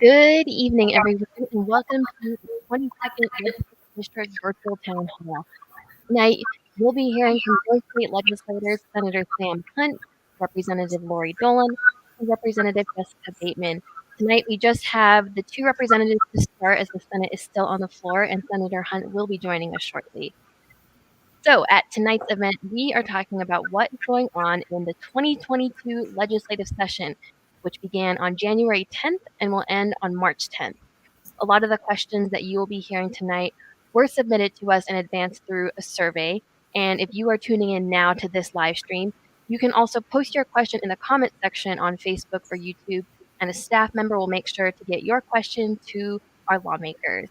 Good evening, everyone, and welcome to the 22nd Legislative District Virtual Townhall. Tonight, you'll be hearing from both state legislators, Senator Sam Hunt, Representative Laurie Dolan, and Representative Jessica Bateman. Tonight, we just have the two representatives to start as the Senate is still on the floor, and Senator Hunt will be joining us shortly. So, at tonight's event, we are talking about what is going on in the 2022 legislative session, which began on January 10th and will end on March 10th. A lot of the questions that you will be hearing tonight were submitted to us in advance through a survey. And if you are tuning in now to this live stream, you can also post your question in the comment section on Facebook or YouTube, and a staff member will make sure to get your question to our lawmakers.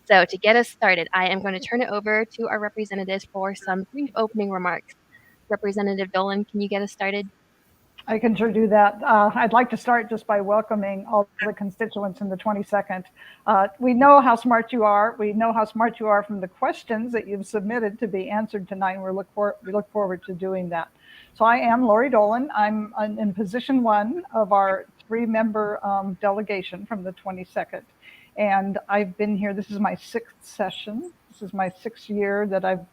So, to get us started, I am going to turn it over to our representatives for some brief opening remarks. Representative Dolan, can you get us started? I can sure do that. I'd like to start just by welcoming all the constituents in the 22nd. We know how smart you are. We know how smart you are from the questions that you've submitted to be answered tonight. And we look forward to doing that. So I am Laurie Dolan. I'm in position one of our three-member delegation from the 22nd. And I've been here. This is my sixth session. This is my sixth year that I've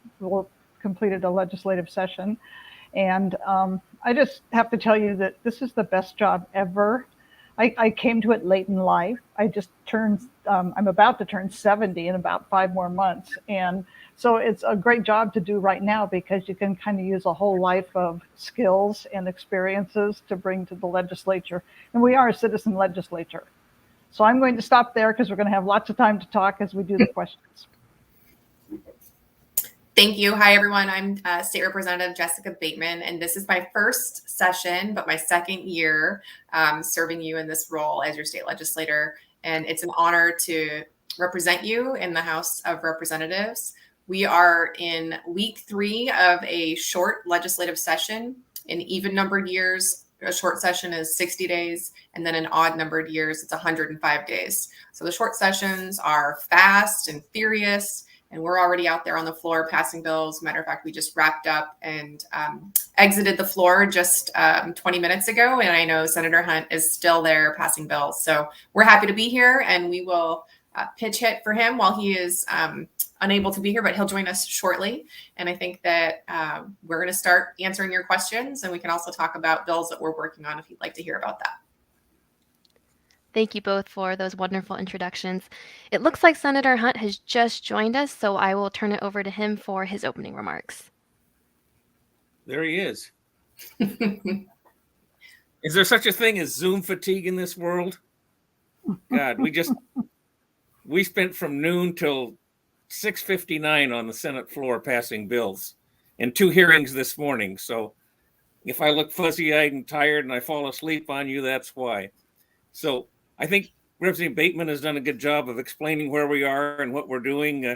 completed a legislative session. And I just have to tell you that this is the best job ever. I came to it late in life. I just turned, I'm about to turn 70 in about 5 more months. And so it's a great job to do right now because you can kind of use a whole life of skills and experiences to bring to the legislature. And we are a citizen legislature. So I'm going to stop there because we're going to have lots of time to talk as we do the questions. Thank you. Hi, everyone. I'm State Representative Jessica Bateman, and this is my first session, but my second year serving you in this role as your state legislator. And it's an honor to represent you in the House of Representatives. We are in week 3 of a short legislative session. In even numbered years, a short session is 60 days, and then in odd numbered years, it's 105 days. So the short sessions are fast and furious, and we're already out there on the floor passing bills. Matter of fact, we just wrapped up and exited the floor just 20 minutes ago, and I know Senator Hunt is still there passing bills. So we're happy to be here, and we will pitch hit for him while he is unable to be here, but he'll join us shortly. And I think that we're going to start answering your questions, and we can also talk about bills that we're working on if you'd like to hear about that. Thank you both for those wonderful introductions. It looks like Senator Hunt has just joined us, so I will turn it over to him for his opening remarks. There he is. Is there such a thing as Zoom fatigue in this world? God, we spent from noon till 6:59 on the Senate floor passing bills and 2 hearings this morning. So if I look fuzzy-eyed and tired and I fall asleep on you, that's why. So I think Representative Bateman has done a good job of explaining where we are and what we're doing.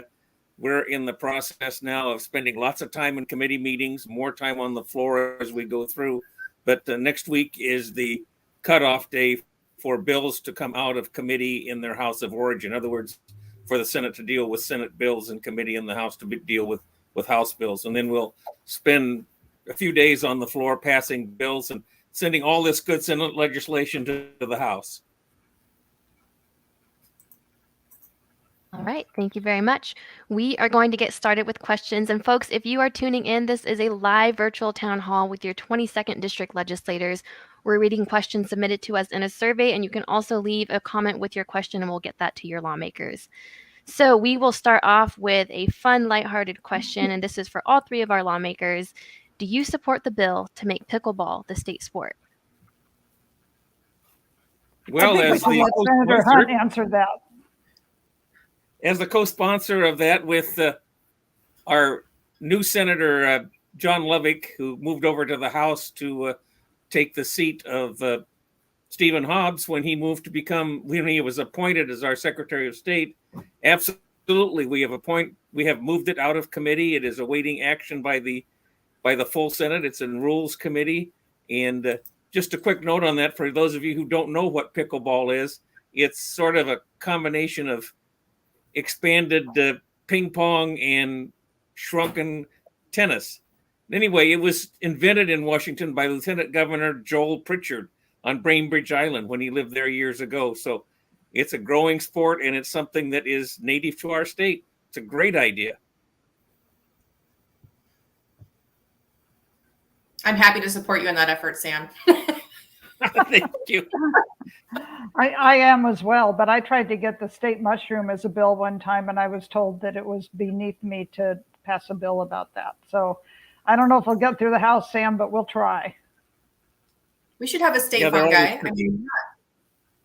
We're in the process now of spending lots of time in committee meetings, more time on the floor as we go through. But next week is the cutoff day for bills to come out of committee in their House of origin. In other words, for the Senate to deal with Senate bills and committee in the House to deal with House bills. And then we'll spend a few days on the floor passing bills and sending all this good Senate legislation to the House. All right, thank you very much. We are going to get started with questions. And folks, if you are tuning in, this is a live virtual town hall with your 22nd district legislators. We're reading questions submitted to us in a survey, and you can also leave a comment with your question and we'll get that to your lawmakers. So we will start off with a fun, lighthearted question, and this is for all 3 of our lawmakers. Do you support the bill to make pickleball the state sport? Well, I think we should let Senator Hunt answer that. As the co-sponsor of that with our new Senator John Lovick, who moved over to the House to take the seat of Stephen Hobbs when he was appointed as our Secretary of State. Absolutely, we have moved it out of committee. It is awaiting action by the full Senate. It's in Rules Committee. And just a quick note on that for those of you who don't know what pickleball is, it's sort of a combination of expanded ping pong and shrunken tennis. Anyway, it was invented in Washington by Lieutenant Governor Joel Pritchard on Bainbridge Island when he lived there years ago. So It's a growing sport, and it's something that is native to our state. It's a great idea. I'm happy to support you in that effort, Sam. Thank you. I am as well, but I tried to get the state mushroom as a bill one time, and I was told that it was beneath me to pass a bill about that. So I don't know if we'll get through the House, Sam, but we'll try. We should have a state Yeah, they're fungi. always tricky.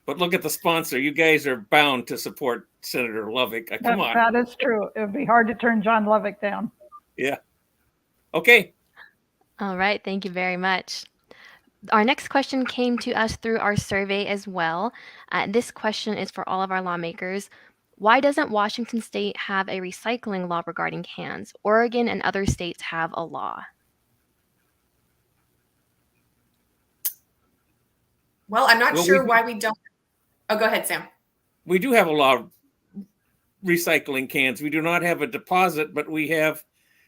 But look at the sponsor. You guys are bound to support Senator Lovick. Come on. That is true. It would be hard to turn John Lovick down. Yeah. Okay. All right. Thank you very much. Our next question came to us through our survey as well. This question is for all of our lawmakers. Why doesn't Washington State have a recycling law regarding cans? Oregon and other states have a law. Well, I'm not sure why we don't. Oh, go ahead, Sam. We do have a law of recycling cans. We do not have a deposit, but we have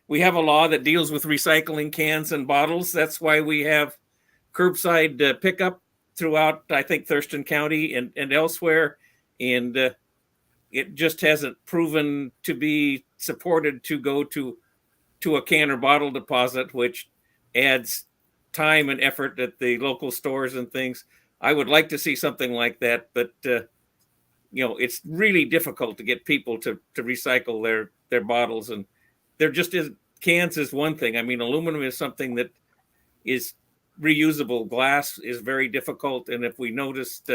a law that deals with recycling cans and bottles. That's why we have curbside pickup throughout, I think, Thurston County and elsewhere. And it just hasn't proven to be supported to go to a can or bottle deposit, which adds time and effort at the local stores and things. I would like to see something like that, but it's really difficult to get people to recycle their bottles, and there just is. Cans is one thing. I mean, aluminum is something that is reusable. Glass is very difficult, and if we noticed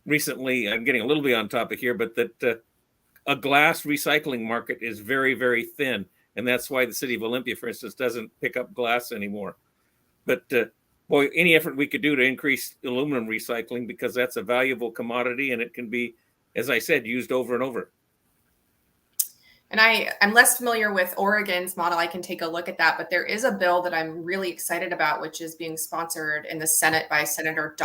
recently, I'm getting a little bit on topic here, but that a glass recycling market is very, very thin, and that's why the city of Olympia, for instance, doesn't pick up glass anymore. But boy, any effort we could do to increase aluminum recycling, because that's a valuable commodity and it can be, as I said, used over and over. And I'm less familiar with Oregon's model. I can take a look at that, but there is a bill that I'm really excited about, which is being sponsored in the Senate by Senator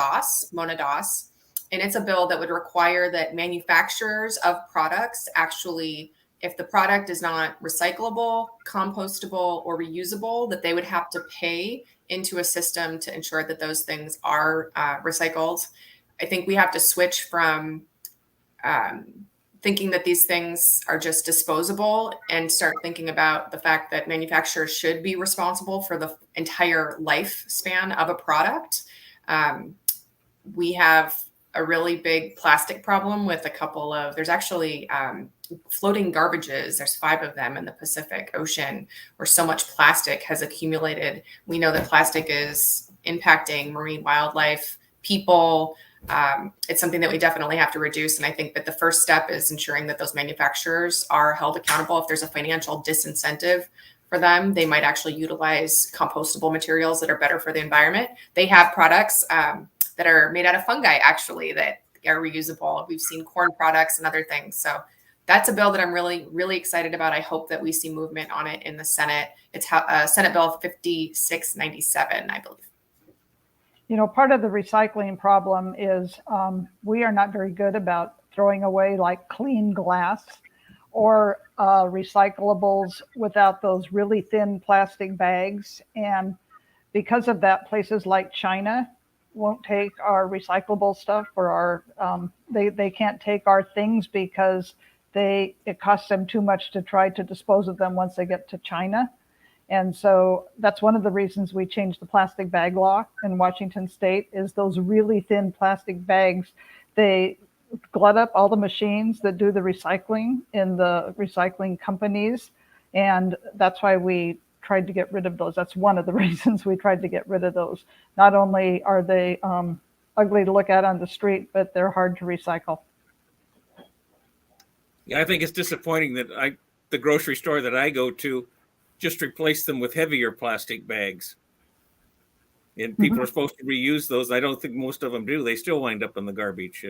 Mona Doss. And it's a bill that would require that manufacturers of products actually, if the product is not recyclable, compostable, or reusable, that they would have to pay into a system to ensure that those things are recycled. I think we have to switch from thinking that these things are just disposable and start thinking about the fact that manufacturers should be responsible for the entire lifespan of a product. We have a really big plastic problem with there's actually floating garbages. There's 5 of them in the Pacific Ocean where so much plastic has accumulated. We know that plastic is impacting marine wildlife, people. It's something that we definitely have to reduce. And I think that the first step is ensuring that those manufacturers are held accountable. If there's a financial disincentive for them, they might actually utilize compostable materials that are better for the environment. They have products that are made out of fungi, actually, that are reusable. We've seen corn products and other things. So that's a bill that I'm really, really excited about. I hope that we see movement on it in the Senate. It's Senate Bill 5697, I believe. Part of the recycling problem is we are not very good about throwing away like clean glass or recyclables without those really thin plastic bags. And because of that, places like China won't take our recyclable stuff or they can't take our things because it costs them too much to try to dispose of them once they get to China. And so that's one of the reasons we changed the plastic bag law in Washington State is those really thin plastic bags. They glut up all the machines that do the recycling in the recycling companies. And that's why we tried to get rid of those. That's one of the reasons we tried to get rid of those. Not only are they ugly to look at on the street, but they're hard to recycle. Yeah, I think it's disappointing that the grocery store that I go to just replace them with heavier plastic bags. And people are supposed to reuse those. I don't think most of them do. They still wind up in the garbage.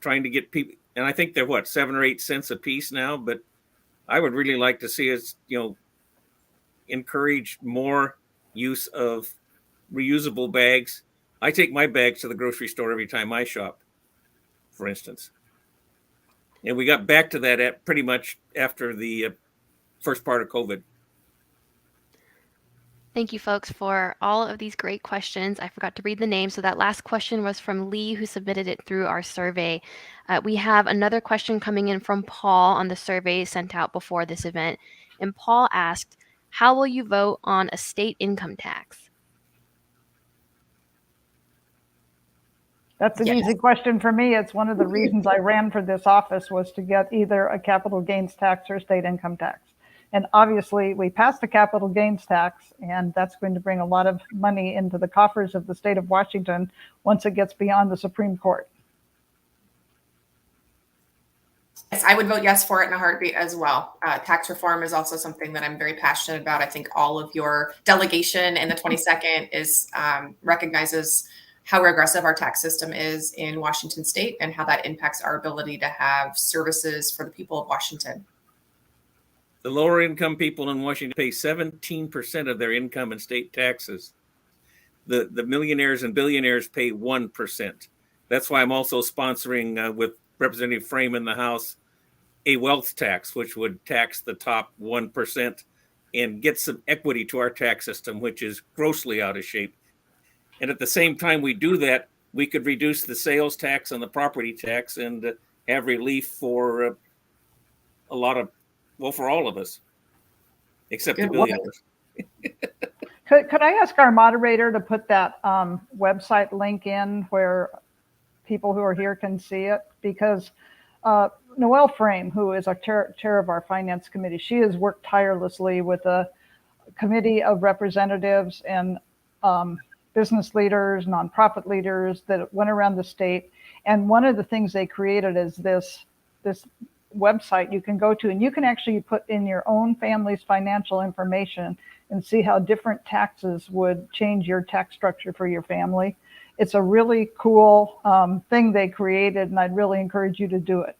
Trying to get people, and I think they're 7 or 8 cents a piece now, but I would really like to see us, encourage more use of reusable bags. I take my bags to the grocery store every time I shop, for instance. And we got back to that at pretty much after the first part of COVID. Thank you, folks, for all of these great questions. I forgot to read the name. So that last question was from Lee, who submitted it through our survey. We have another question coming in from Paul on the survey sent out before this event. And Paul asked, how will you vote on a state income tax? That's an Yes. easy question for me. It's one of the reasons I ran for this office was to get either a capital gains tax or state income tax. And obviously, we passed the capital gains tax, and that's going to bring a lot of money into the coffers of the state of Washington once it gets beyond the Supreme Court. Yes, I would vote yes for it in a heartbeat as well. Tax reform is also something that I'm very passionate about. I think all of your delegation in the 22nd is recognizes how regressive our tax system is in Washington state and how that impacts our ability to have services for the people of Washington. The lower income people in Washington pay 17% of their income in state taxes. The millionaires and billionaires pay 1%. That's why I'm also sponsoring with Representative Frame in the House a wealth tax, which would tax the top 1% and get some equity to our tax system, which is grossly out of shape. And at the same time we do that, we could reduce the sales tax and the property tax and have relief for a lot of, well, for all of us, except the billionaires. Could I ask our moderator to put that website link in where people who are here can see it? Because Noelle Frame, who is our chair of our finance committee, she has worked tirelessly with a committee of representatives and business leaders, nonprofit leaders that went around the state. And one of the things they created is this website you can go to, and you can actually put in your own family's financial information and see how different taxes would change your tax structure for your family. It's a really cool thing they created, and I'd really encourage you to do it,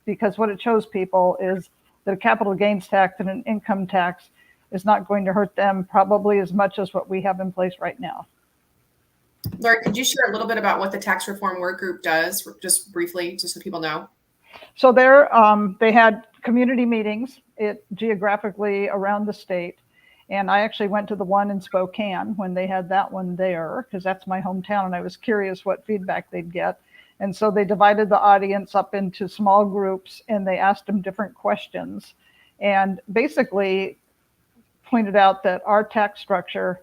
because what it shows people is that a capital gains tax and an income tax is not going to hurt them probably as much as what we have in place right now. Laurie, could you share a little bit about what the tax reform work group does, just briefly, just so people know? So they had community meetings geographically around the state. And I actually went to the one in Spokane when they had that one there, because that's my hometown, and I was curious what feedback they'd get. And so they divided the audience up into small groups, and they asked them different questions, and basically pointed out that our tax structure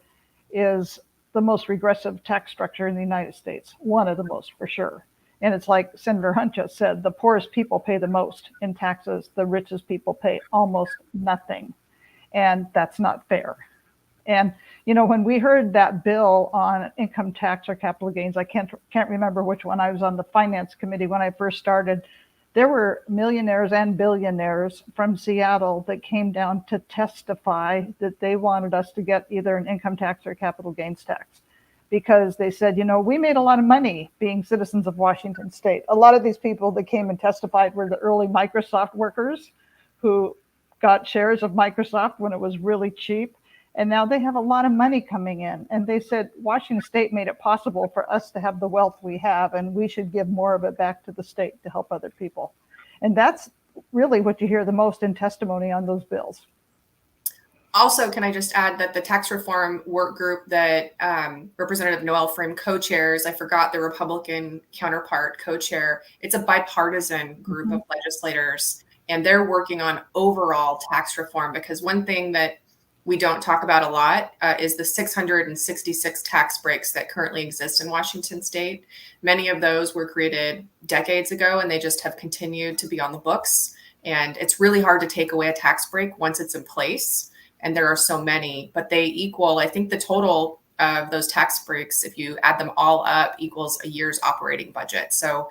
is the most regressive tax structure in the United States, one of the most for sure. And it's like Senator Hunt just said, the poorest people pay the most in taxes, the richest people pay almost nothing. And that's not fair. And, you know, when we heard that bill on income tax or capital gains, I can't remember which one. I was on the finance committee when I first started. There were millionaires and billionaires from Seattle that came down to testify that they wanted us to get either an income tax or capital gains tax, because they said, you know, we made a lot of money being citizens of Washington state. A lot of these people that came and testified were the early Microsoft workers who got shares of Microsoft when it was really cheap. And now they have a lot of money coming in. And they said, Washington state made it possible for us to have the wealth we have, and we should give more of it back to the state to help other people. And that's really what you hear the most in testimony on those bills. Also, can I just add that the tax reform work group that Representative Noelle Frame co-chairs, I forgot the Republican counterpart co-chair, it's a bipartisan group of legislators, and they're working on overall tax reform, because one thing that we don't talk about a lot is the 666 tax breaks that currently exist in Washington state. Many of those were created decades ago, and they just have continued to be on the books. And it's really hard to take away a tax break once it's in place. And there are so many, but they equal, I think the total of those tax breaks, if you add them all up, equals a year's operating budget. So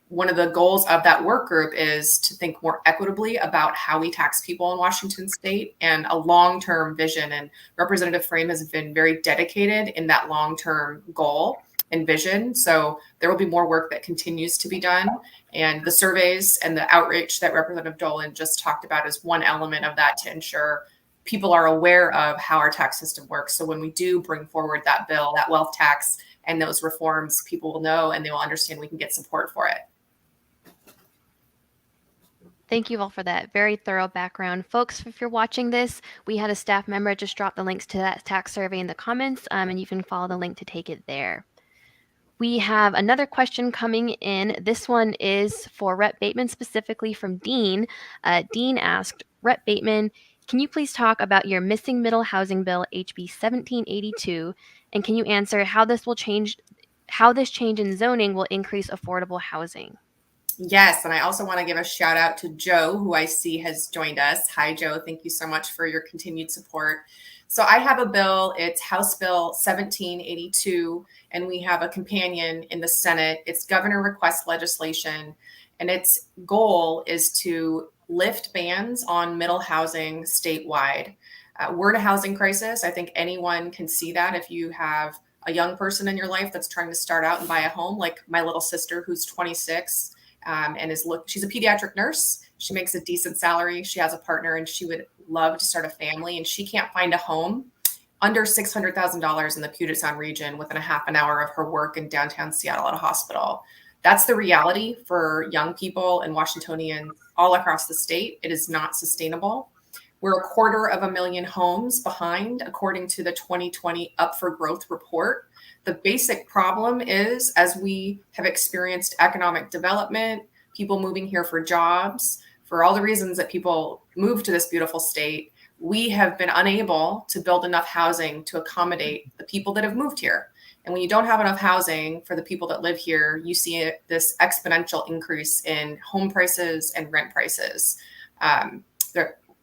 one of the goals of that work group is to think more equitably about how we tax people in Washington state, and a long-term vision. And Representative Frame has been very dedicated in that long-term goal and vision. So there will be more work that continues to be done. And the surveys and the outreach that Representative Dolan just talked about is one element of that, to ensure people are aware of how our tax system works. So when we do bring forward that bill, that wealth tax, and those reforms, people will know and they will understand we can get support for it. Thank you all for that very thorough background. Folks, if you're watching this, we had a staff member just drop the links to that tax survey in the comments, and you can follow the link to take it there. We have another question coming in. This one is for Rep. Bateman, specifically from Dean. Dean asked, Rep. Bateman, can you please talk about your missing middle housing bill, HB 1782, and can you answer how this change in zoning will increase affordable housing? Yes, and I also want to give a shout out to Joe, who I see has joined us. Hi, Joe. Thank you so much for your continued support. So I have a bill. It's House Bill 1782, and we have a companion in the Senate. It's governor request legislation, and its goal is to lift bans on middle housing statewide. We're in a housing crisis. I think anyone can see that if you have a young person in your life that's trying to start out and buy a home, like my little sister who's 26. And she's a pediatric nurse. She makes a decent salary. She has a partner and she would love to start a family, and she can't find a home under $600,000 in the Puget Sound region within a half an hour of her work in downtown Seattle at a hospital. That's the reality for young people and Washingtonians all across the state. It is not sustainable. We're 250,000 homes behind, according to the 2020 Up for Growth report. The basic problem is, as we have experienced economic development, people moving here for jobs, for all the reasons that people move to this beautiful state, we have been unable to build enough housing to accommodate the people that have moved here. And when you don't have enough housing for the people that live here, you see this exponential increase in home prices and rent prices.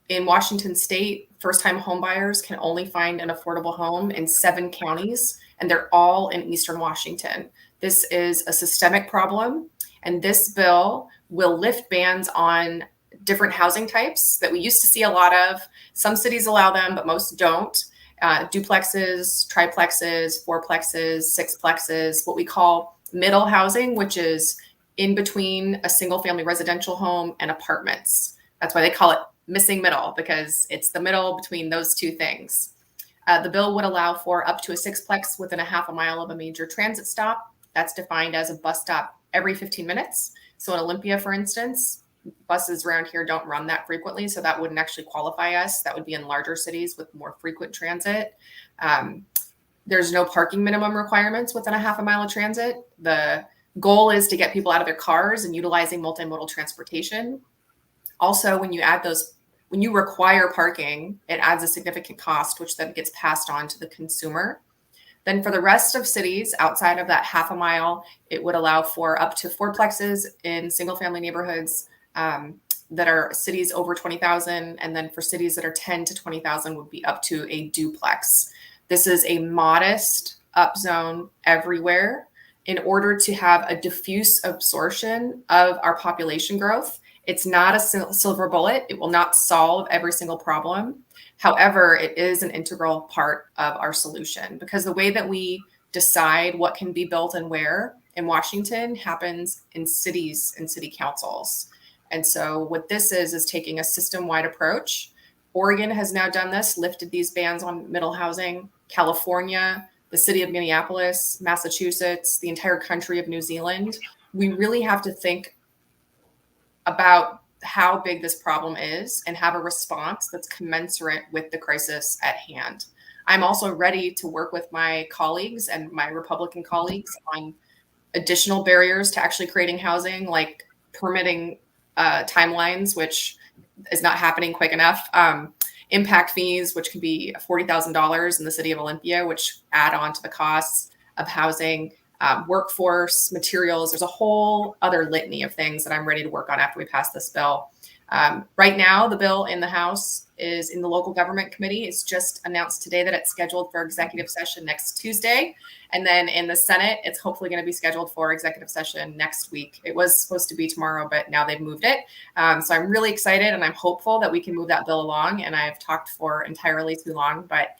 In Washington state, first-time homebuyers can only find an affordable home in 7 counties, and they're all in Eastern Washington. This is a systemic problem, and this bill will lift bans on different housing types that we used to see a lot of. Some cities allow them, but most don't. Duplexes, triplexes, fourplexes, sixplexes, what we call middle housing, which is in between a single-family residential home and apartments. That's why they call it missing middle, because it's the middle between those two things. The bill would allow for up to a sixplex within a half a mile of a major transit stop. That's defined as a bus stop every 15 minutes. So in Olympia, for instance, buses around here don't run that frequently, so that wouldn't actually qualify us. That would be in larger cities with more frequent transit. There's no parking minimum requirements within a half a mile of transit. The goal is to get people out of their cars and utilizing multimodal transportation. Also, when you require parking, it adds a significant cost, which then gets passed on to the consumer. Then for the rest of cities outside of that half a mile, it would allow for up to fourplexes in single family neighborhoods that are cities over 20,000. And then for cities that are 10 to 20,000 would be up to a duplex. This is a modest upzone everywhere in order to have a diffuse absorption of our population growth. It's not a silver bullet. It will not solve every single problem. However, it is an integral part of our solution, because the way that we decide what can be built and where in Washington happens in cities and city councils. And so what this is taking a system-wide approach. Oregon has now done this, lifted these bans on middle housing. California, the city of Minneapolis, Massachusetts, the entire country of New Zealand. We really have to think about how big this problem is and have a response that's commensurate with the crisis at hand. I'm also ready to work with my colleagues and my Republican colleagues on additional barriers to actually creating housing, like permitting timelines, which is not happening quick enough. Impact fees, which could be $40,000 in the city of Olympia, which add on to the costs of housing. Workforce, materials. There's a whole other litany of things that I'm ready to work on after we pass this bill. Right now, the bill in the House is in the local government committee. It's just announced today that it's scheduled for executive session next Tuesday. And then in the Senate, it's hopefully going to be scheduled for executive session next week. It was supposed to be tomorrow, but now they've moved it. So I'm really excited and I'm hopeful that we can move that bill along. And I've talked for entirely too long, but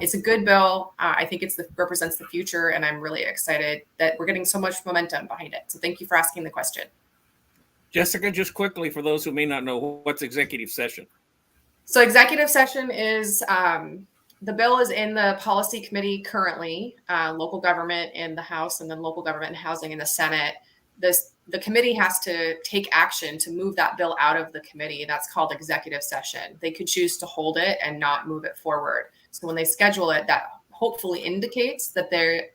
it's a good bill. I think represents the future, and I'm really excited that we're getting so much momentum behind it. So thank you for asking the question. Jessica, just quickly, for those who may not know, what's executive session? So executive session is the bill is in the policy committee currently, local government in the House, and then local government and housing in the Senate. the committee has to take action to move that bill out of the committee. That's called executive session. They could choose to hold it and not move it forward. So when they schedule it, that hopefully indicates that they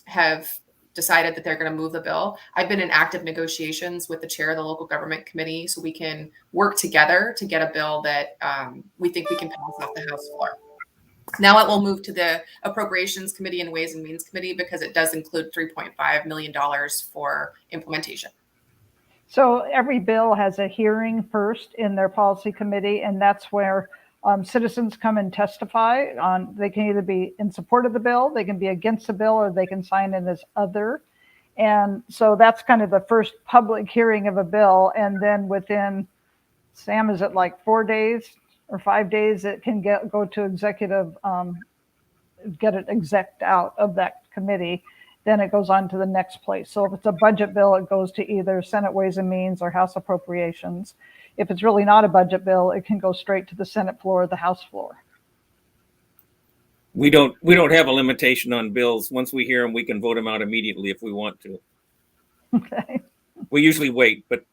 have decided that they're going to move the bill. I've been in active negotiations with the chair of the local government committee so we can work together to get a bill that we think we can pass off the House floor. Now it will move to the Appropriations Committee and Ways and Means Committee because it does include $3.5 million for implementation. So every bill has a hearing first in their policy committee, and that's where citizens come and testify on. They can either be in support of the bill, they can be against the bill, or they can sign in as other. And so that's kind of the first public hearing of a bill. And then within, Sam, is it like 4 days or 5 days, it can go to executive, get it exec out of that committee. Then it goes on to the next place. So if it's a budget bill, it goes to either Senate Ways and Means or House Appropriations. If it's really not a budget bill, it can go straight to the Senate floor or the House floor. We don't have a limitation on bills. Once we hear them, we can vote them out immediately if we want to. Okay. We usually wait, but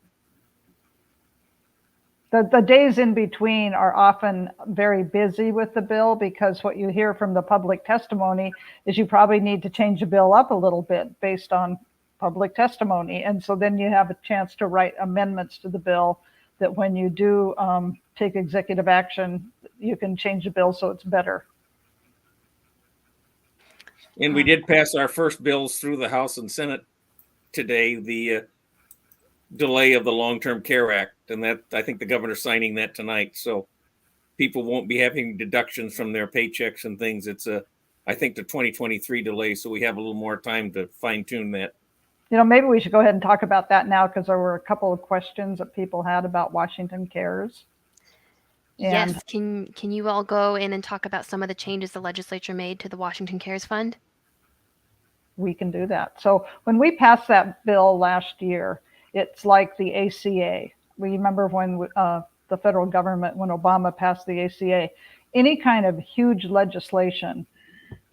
The days in between are often very busy with the bill, because what you hear from the public testimony is you probably need to change the bill up a little bit based on public testimony. And so then you have a chance to write amendments to the bill that when you do take executive action, you can change the bill so it's better. and we did pass our first bills through the House and Senate today, the delay of the Long-Term Care Act, and that I think the governor's signing that tonight. So people won't be having deductions from their paychecks and things. It's I think the 2023 delay, so we have a little more time to fine tune that. Maybe we should go ahead and talk about that now, because there were a couple of questions that people had about Washington Cares. And yes, can you all go in and talk about some of the changes the legislature made to the Washington Cares Fund? we can do that. So when we passed that bill last year, it's like the ACA. We remember when the federal government, when Obama passed the ACA, any kind of huge legislation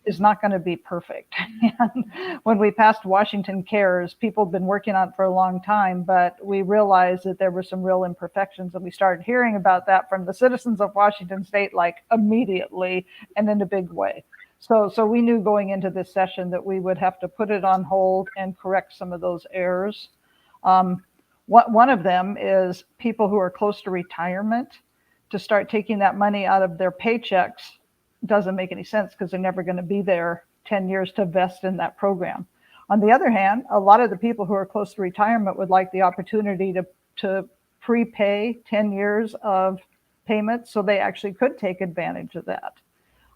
is not going to be perfect. And when we passed Washington Cares, people have been working on it for a long time, but we realized that there were some real imperfections, and we started hearing about that from the citizens of Washington State, like immediately and in a big way. So we knew going into this session that we would have to put it on hold and correct some of those errors. One of them is people who are close to retirement, to start taking that money out of their paychecks doesn't make any sense, because they're never going to be there 10 years to vest in that program. On the other hand, a lot of the people who are close to retirement would like the opportunity to prepay 10 years of payments, so they actually could take advantage of that.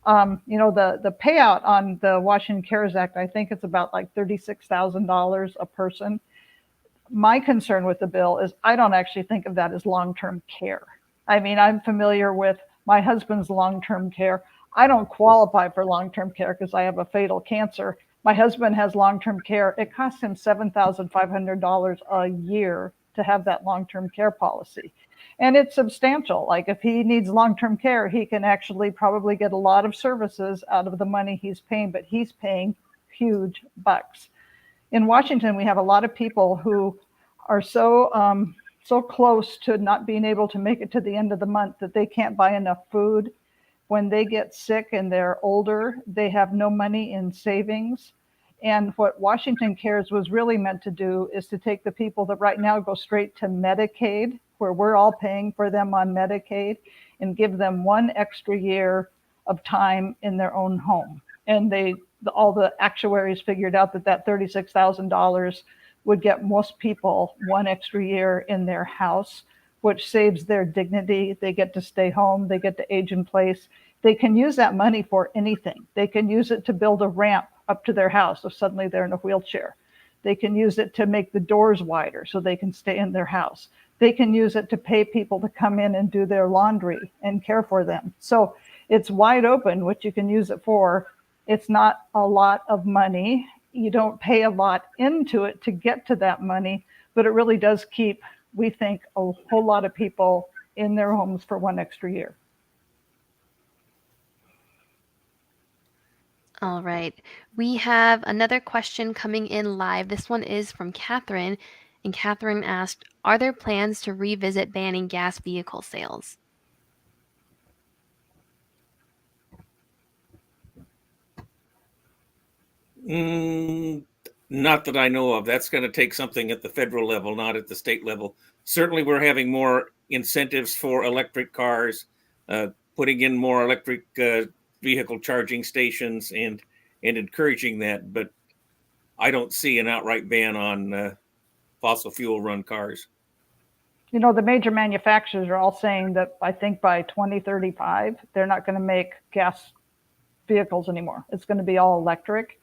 The payout on the Washington Cares Act, I think it's about like $36,000 a person. My concern with the bill is I don't actually think of that as long-term care. I mean, I'm familiar with my husband's long-term care. I don't qualify for long-term care because I have a fatal cancer. My husband has long-term care. It costs him $7,500 a year to have that long-term care policy. And it's substantial. Like if he needs long-term care, he can actually probably get a lot of services out of the money he's paying, but he's paying huge bucks. In Washington, we have a lot of people who are so close to not being able to make it to the end of the month that they can't buy enough food. When they get sick and they're older, they have no money in savings. And what Washington Cares was really meant to do is to take the people that right now go straight to Medicaid, where we're all paying for them on Medicaid, and give them 1 extra year of time in their own home. And all the actuaries figured out that $36,000 would get most people 1 extra year in their house, which saves their dignity. They get to stay home. They get to age in place. They can use that money for anything. They can use it to build a ramp up to their house if suddenly they're in a wheelchair. They can use it to make the doors wider so they can stay in their house. They can use it to pay people to come in and do their laundry and care for them. So it's wide open what you can use it for. It's not a lot of money. You don't pay a lot into it to get to that money, but it really does keep, we think, a whole lot of people in their homes for 1 extra year. All right. We have another question coming in live. This one is from Catherine, And Catherine asked, are there plans to revisit banning gas vehicle sales? Not that I know of. That's going to take something at the federal level, not at the state level. Certainly, we're having more incentives for electric cars, putting in more electric vehicle charging stations, and encouraging that. But I don't see an outright ban on fossil fuel run cars. You know, the major manufacturers are all saying that I think by 2035, they're not going to make gas vehicles anymore. It's going to be all electric.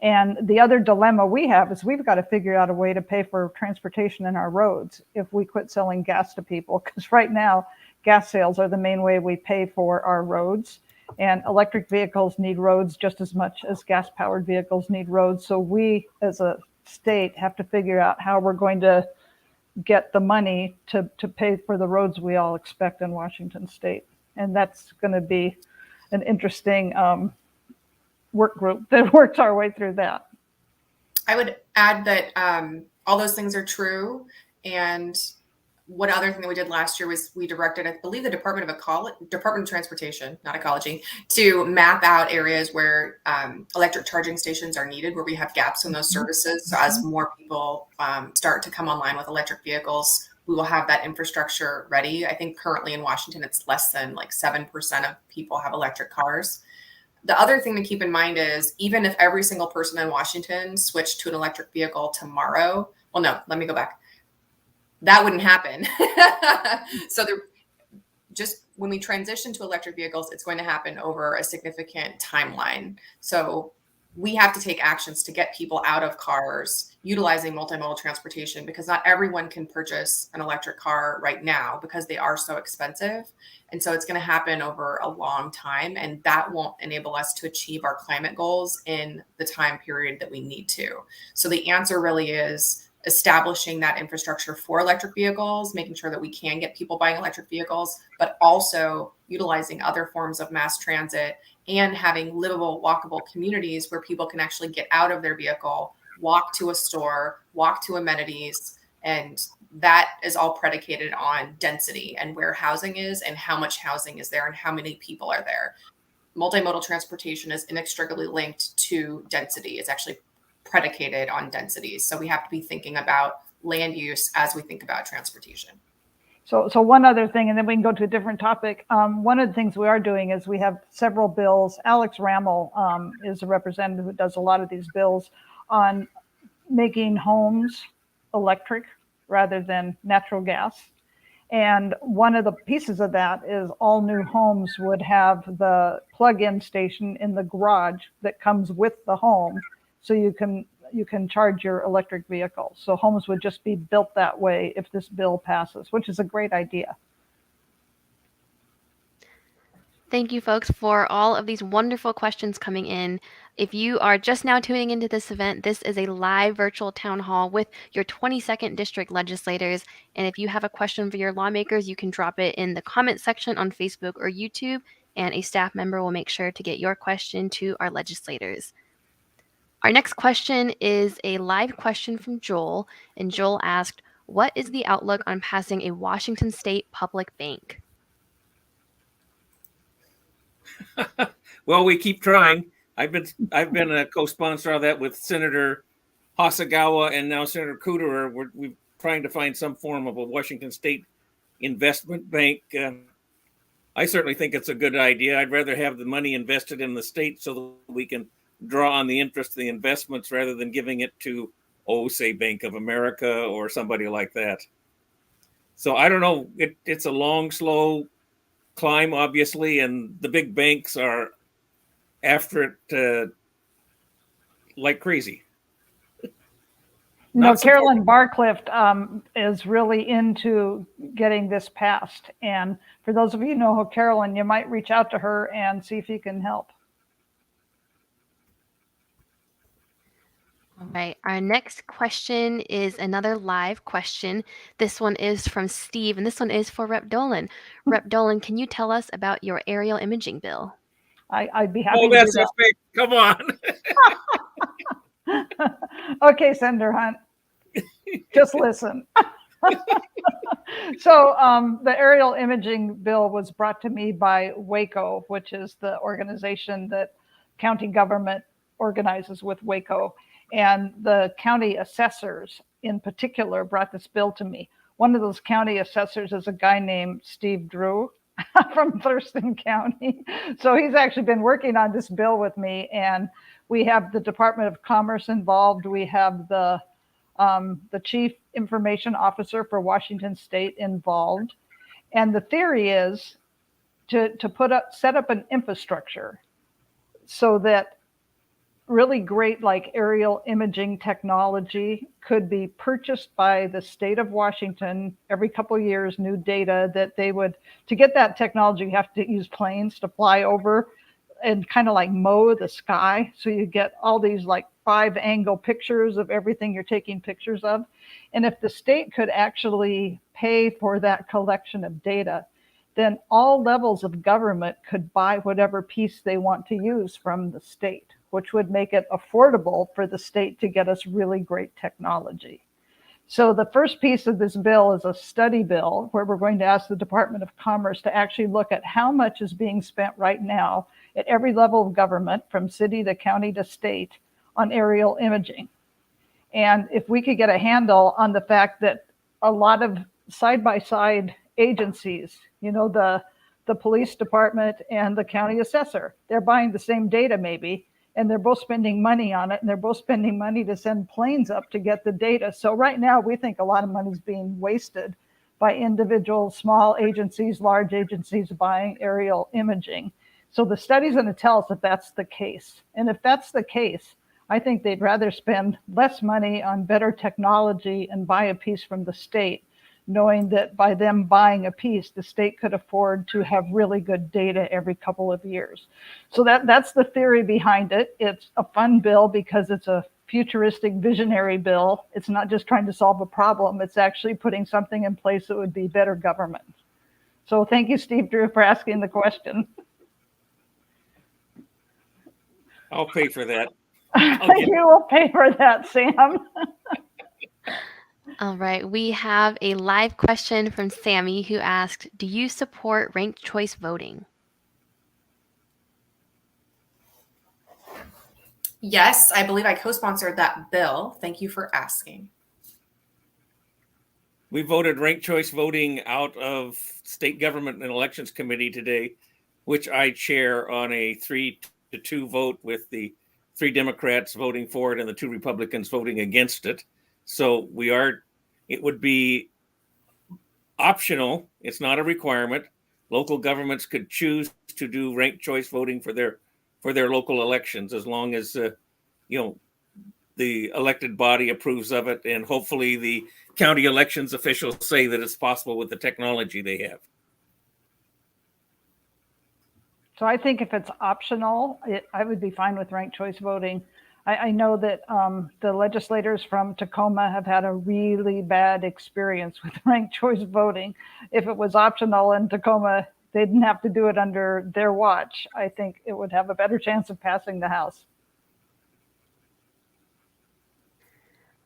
And the other dilemma we have is we've got to figure out a way to pay for transportation in our roads if we quit selling gas to people. Because right now, gas sales are the main way we pay for our roads. And electric vehicles need roads just as much as gas-powered vehicles need roads. So we, as a state, have to figure out how we're going to get the money to pay for the roads we all expect in Washington State. And that's going to be an interesting work group that works our way through that. I would add that all those things are true. And one other thing that we did last year was we directed, I believe, the Department of Transportation, not Ecology, to map out areas where electric charging stations are needed, where we have gaps in those services. So as more people start to come online with electric vehicles, we will have that infrastructure ready. I think currently in Washington, it's less than like 7% of people have electric cars. The other thing to keep in mind is even if every single person in Washington switched to an electric vehicle tomorrow, well, no, let me go back. That wouldn't happen. So just when we transition to electric vehicles, it's going to happen over a significant timeline. So we have to take actions to get people out of cars utilizing multimodal transportation, because not everyone can purchase an electric car right now because they are so expensive. And so it's going to happen over a long time, and that won't enable us to achieve our climate goals in the time period that we need to. So the answer really is establishing that infrastructure for electric vehicles, making sure that we can get people buying electric vehicles, but also utilizing other forms of mass transit and having livable, walkable communities where people can actually get out of their vehicle, walk to a store, walk to amenities. And that is all predicated on density and where housing is and how much housing is there and how many people are there. Multimodal transportation is inextricably linked to density. It's actually predicated on densities. So we have to be thinking about land use as we think about transportation. So one other thing, and then we can go to a different topic. One of the things we are doing is we have several bills. Alex Rammel is a representative who does a lot of these bills on making homes electric rather than natural gas. And one of the pieces of that is all new homes would have the plug-in station in the garage that comes with the home, so you can charge your electric vehicle. So homes would just be built that way if this bill passes, which is a great idea. Thank you, folks, for all of these wonderful questions coming in. If you are just now tuning into this event, this is a live virtual town hall with your 22nd district legislators. And if you have a question for your lawmakers, you can drop it in the comment section on Facebook or YouTube, and a staff member will make sure to get your question to our legislators. Our next question is a live question from Joel, and Joel asked, what is the outlook on passing a Washington State public bank? Well, we keep trying. I've been a co-sponsor of that with Senator Hasagawa and now Senator Cooterer. We're trying to find some form of a Washington State investment bank. I certainly think it's a good idea. I'd rather have the money invested in the state so that we can draw on the interest of the investments rather than giving it to, say, Bank of America or somebody like that. So I don't know. It's a long, slow climb, obviously, and the big banks are after it like crazy. No, Carolyn Barclift is really into getting this passed. And for those of you who know Carolyn, you might reach out to her and see if you can help. All right, our next question is another live question. This one is from Steve, and this one is for Rep. Dolan. Rep. Dolan, can you tell us about your aerial imaging bill? I'd be happy to do that. Big. Come on. Okay, Senator Hunt. Just listen. So the aerial imaging bill was brought to me by WACO, which is the organization that county government organizes with WACO. And the county assessors in particular brought this bill to me. One of those county assessors is a guy named Steve Drew from Thurston County. So he's actually been working on this bill with me. And we have the Department of Commerce involved. We have the Chief Information Officer for Washington State involved. And the theory is to set up an infrastructure so that really great like aerial imaging technology could be purchased by the state of Washington every couple of years, new data that they would, to get that technology, you have to use planes to fly over and kind of like mow the sky. So you get all these like 5-angle pictures of everything you're taking pictures of. And if the state could actually pay for that collection of data, then all levels of government could buy whatever piece they want to use from the state, which would make it affordable for the state to get us really great technology. So the first piece of this bill is a study bill where we're going to ask the Department of Commerce to actually look at how much is being spent right now at every level of government, from city to county to state, on aerial imaging. And if we could get a handle on the fact that a lot of side-by-side agencies, you know, the police department and the county assessor, they're buying the same data maybe, and they're both spending money on it, and they're both spending money to send planes up to get the data. So right now we think a lot of money is being wasted by individual small agencies, large agencies buying aerial imaging. So the study's going to tell us if that's the case. And if that's the case, I think they'd rather spend less money on better technology and buy a piece from the state, knowing that by them buying a piece, the state could afford to have really good data every couple of years. So that's the theory behind it. It's a fun bill because it's a futuristic visionary bill. It's not just trying to solve a problem. It's actually putting something in place that would be better government. So thank you, Steve Drew, for asking the question. I'll pay for that. You will pay for that, Sam. All right, we have a live question from Sammy who asked, do you support ranked choice voting? Yes, I believe I co-sponsored that bill. Thank you for asking. We voted ranked choice voting out of State Government and Elections Committee today, which I chair on a 3-2 vote with the 3 Democrats voting for it and the 2 Republicans voting against it. So it would be optional. It's not a requirement. Local governments could choose to do ranked choice voting for their local elections, as long as the elected body approves of it, and hopefully the county elections officials say that it's possible with the technology they have. So I think if it's optional, I would be fine with ranked choice voting. I know that the legislators from Tacoma have had a really bad experience with ranked choice voting. If it was optional in Tacoma, they didn't have to do it under their watch. I think it would have a better chance of passing the House.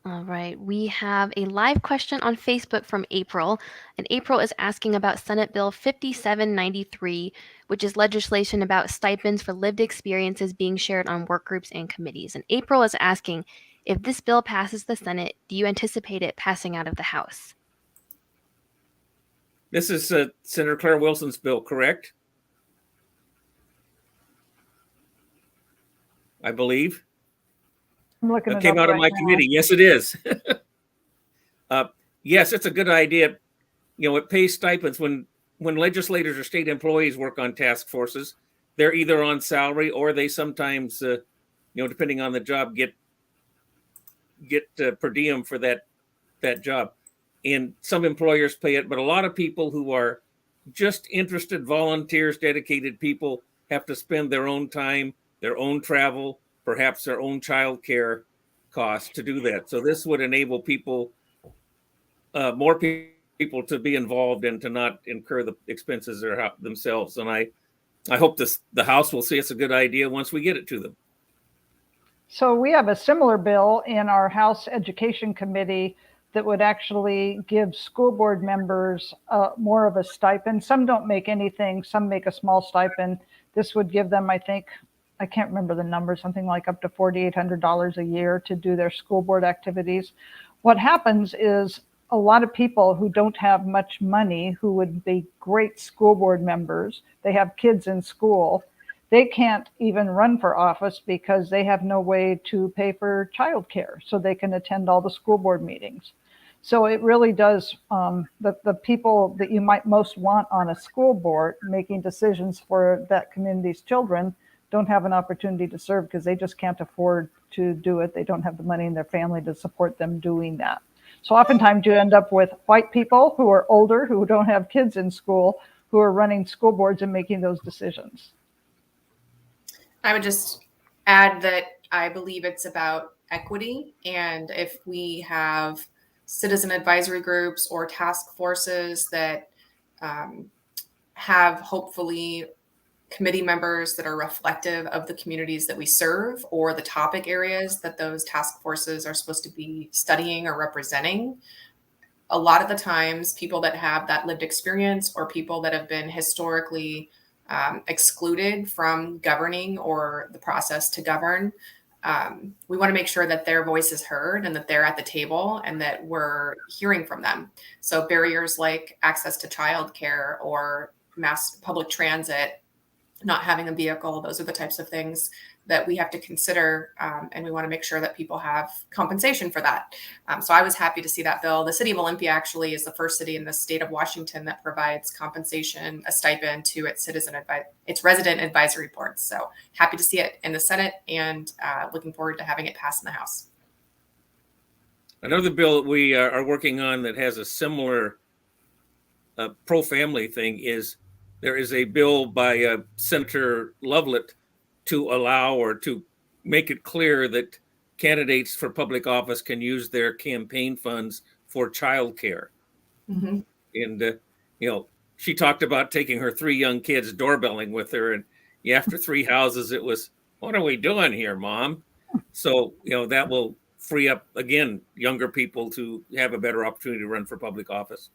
All right, we have a live question on Facebook from April, and April is asking about Senate Bill 5793, which is legislation about stipends for lived experiences being shared on work groups and committees. And April is asking, if this bill passes the Senate, do you anticipate it passing out of the House? This is Senator Claire Wilson's bill, correct? I believe. It came out of my committee. Yes, it is. Yes, it's a good idea. It pays stipends when legislators or state employees work on task forces. They're either on salary or they sometimes, depending on the job, get per diem for that job. And some employers pay it, but a lot of people who are just interested volunteers, dedicated people, have to spend their own time, their own travel, perhaps their own childcare costs to do that. So this would enable people, more people, to be involved and to not incur the expenses themselves. And I hope the House will see it's a good idea once we get it to them. So we have a similar bill in our House Education Committee that would actually give school board members more of a stipend. Some don't make anything, some make a small stipend. This would give them, I think, I can't remember the number, something like up to $4,800 a year to do their school board activities. What happens is a lot of people who don't have much money, who would be great school board members, they have kids in school, they can't even run for office because they have no way to pay for childcare so they can attend all the school board meetings. So it really does, the people that you might most want on a school board making decisions for that community's children don't have an opportunity to serve because they just can't afford to do it. They don't have the money in their family to support them doing that. So oftentimes you end up with white people who are older, who don't have kids in school, who are running school boards and making those decisions. I would just add that I believe it's about equity. And if we have citizen advisory groups or task forces that have hopefully committee members that are reflective of the communities that we serve or the topic areas that those task forces are supposed to be studying or representing, a lot of the times people that have that lived experience or people that have been historically excluded from governing or the process to govern, we want to make sure that their voice is heard and that they're at the table and that we're hearing from them. So barriers like access to childcare or mass public transit, not having a vehicle, those are the types of things that we have to consider. And we want to make sure that people have compensation for that. So I was happy to see that bill. The city of Olympia actually is the first city in the state of Washington that provides compensation, a stipend to its its resident advisory boards. So happy to see it in the Senate and looking forward to having it pass in the House. Another bill that we are working on that has a similar pro-family thing is there is a bill by Senator Loveland to allow or to make it clear that candidates for public office can use their campaign funds for childcare. Mm-hmm. And, she talked about taking her 3 young kids doorbelling with her. And after 3 houses, it was, what are we doing here, Mom? So, that will free up, again, younger people to have a better opportunity to run for public office.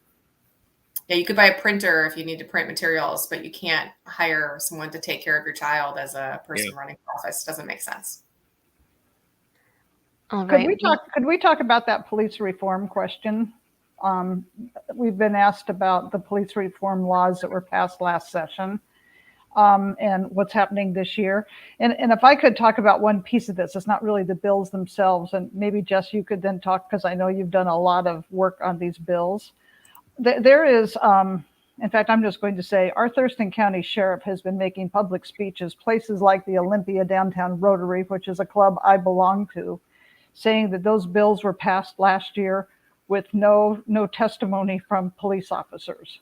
Yeah, you could buy a printer if you need to print materials, but you can't hire someone to take care of your child as a person running for office. Doesn't make sense. All right. Could we talk about that police reform question? We've been asked about the police reform laws that were passed last session and what's happening this year. And if I could talk about one piece of this, it's not really the bills themselves. And maybe, Jess, you could then talk, because I know you've done a lot of work on these bills. There is, in fact, I'm just going to say our Thurston County Sheriff has been making public speeches, places like the Olympia Downtown Rotary, which is a club I belong to, saying that those bills were passed last year with no testimony from police officers.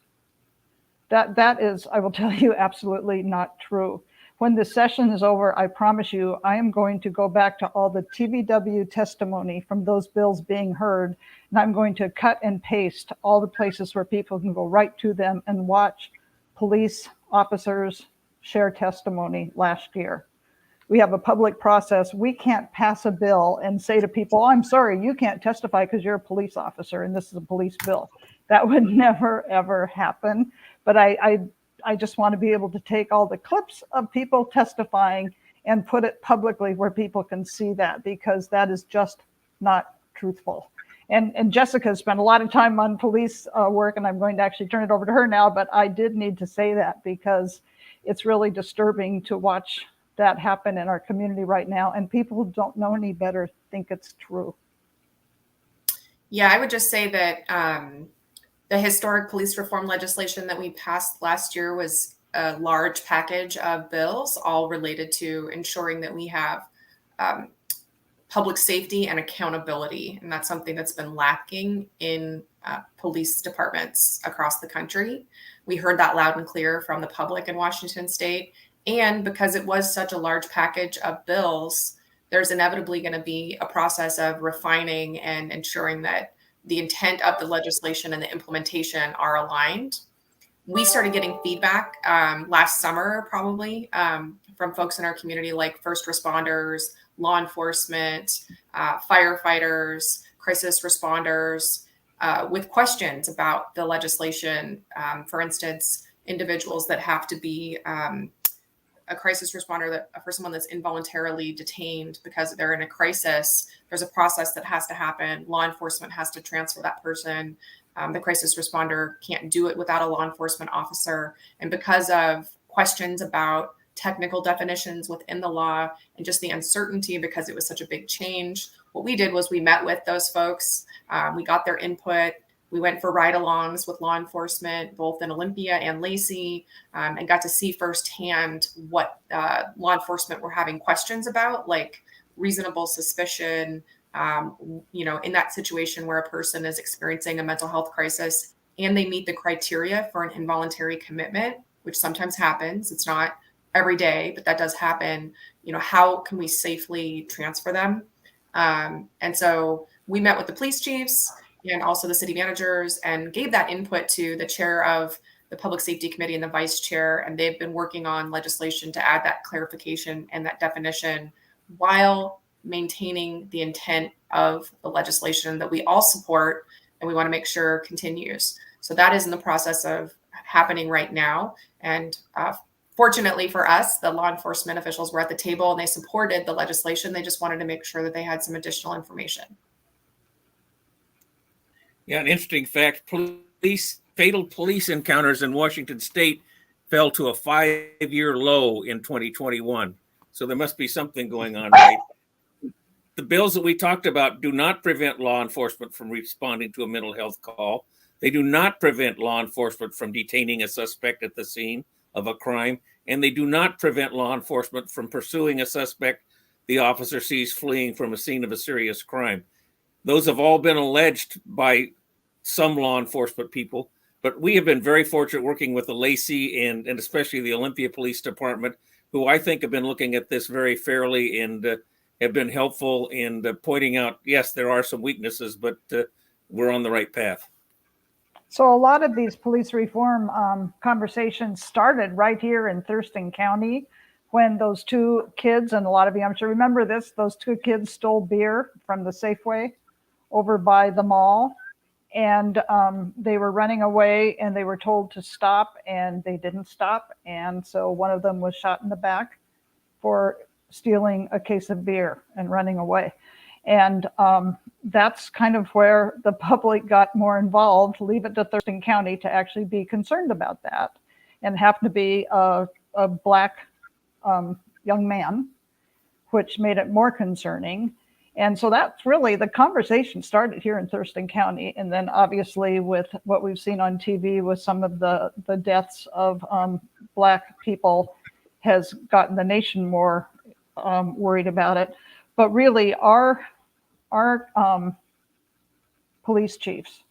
That is, I will tell you, absolutely not true. When the session is over, I promise you, I am going to go back to all the TVW testimony from those bills being heard, and I'm going to cut and paste all the places where people can go right to them and watch police officers share testimony last year. We have a public process. We can't pass a bill and say to people, I'm sorry, you can't testify because you're a police officer and this is a police bill. That would never, ever happen. But I just want to be able to take all the clips of people testifying and put it publicly where people can see that, because that is just not truthful. And Jessica spent a lot of time on police work, and I'm going to actually turn it over to her now, but I did need to say that because it's really disturbing to watch that happen in our community right now, and people who don't know any better think it's true. Yeah, I would just say that the historic police reform legislation that we passed last year was a large package of bills, all related to ensuring that we have public safety and accountability. And that's something that's been lacking in police departments across the country. We heard that loud and clear from the public in Washington State. And because it was such a large package of bills, there's inevitably going to be a process of refining and ensuring that the intent of the legislation and the implementation are aligned. We started getting feedback last summer, probably, from folks in our community, like first responders, law enforcement, firefighters, crisis responders, with questions about the legislation. For instance, individuals that have to be a crisis responder, that for someone that's involuntarily detained because they're in a crisis, there's a process that has to happen. Law enforcement has to transfer that person. The crisis responder can't do it without a law enforcement officer. And because of questions about technical definitions within the law and just the uncertainty, because it was such a big change, what we did was we met with those folks. We got their input. We went for ride-alongs with law enforcement, both in Olympia and Lacey, and got to see firsthand what law enforcement were having questions about, like reasonable suspicion, in that situation where a person is experiencing a mental health crisis and they meet the criteria for an involuntary commitment, which sometimes happens. It's not every day, but that does happen. How can we safely transfer them? And so we met with the police chiefs and also the city managers and gave that input to the chair of the Public Safety Committee and the vice chair. And they've been working on legislation to add that clarification and that definition while maintaining the intent of the legislation that we all support and we want to make sure continues. So that is in the process of happening right now. And fortunately for us, the law enforcement officials were at the table and they supported the legislation. They just wanted to make sure that they had some additional information. Yeah, an interesting fact, fatal police encounters in Washington state fell to a 5-year low in 2021. So there must be something going on, right? The bills that we talked about do not prevent law enforcement from responding to a mental health call. They do not prevent law enforcement from detaining a suspect at the scene of a crime. And they do not prevent law enforcement from pursuing a suspect the officer sees fleeing from a scene of a serious crime. Those have all been alleged by some law enforcement people, but we have been very fortunate working with the Lacey and especially the Olympia Police Department, who I think have been looking at this very fairly and have been helpful in pointing out, yes, there are some weaknesses, but we're on the right path. So a lot of these police reform conversations started right here in Thurston County when those two kids, and a lot of you, I'm sure, remember this, those two kids stole beer from the Safeway over by the mall. And they were running away and they were told to stop and they didn't stop. And so one of them was shot in the back for stealing a case of beer and running away. And that's kind of where the public got more involved. Leave it to Thurston County to actually be concerned about that, and happened to be a Black young man, which made it more concerning. And so that's really, the conversation started here in Thurston County. And then obviously with what we've seen on TV with some of the deaths of Black people has gotten the nation more worried about it. But really our police chiefs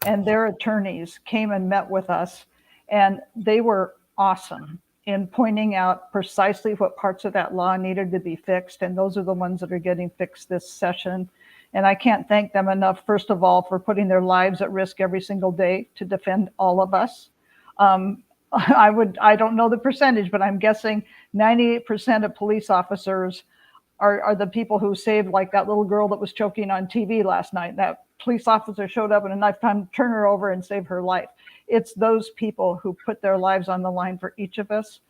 and their attorneys came and met with us, and they were awesome in pointing out precisely what parts of that law needed to be fixed. And those are the ones that are getting fixed this session. And I can't thank them enough, first of all, for putting their lives at risk every single day to defend all of us. I don't know the percentage, but I'm guessing 98% of police officers are the people who saved, like that little girl that was choking on TV last night. That police officer showed up in a knife time, turn her over and save her life. It's those people who put their lives on the line for each of us.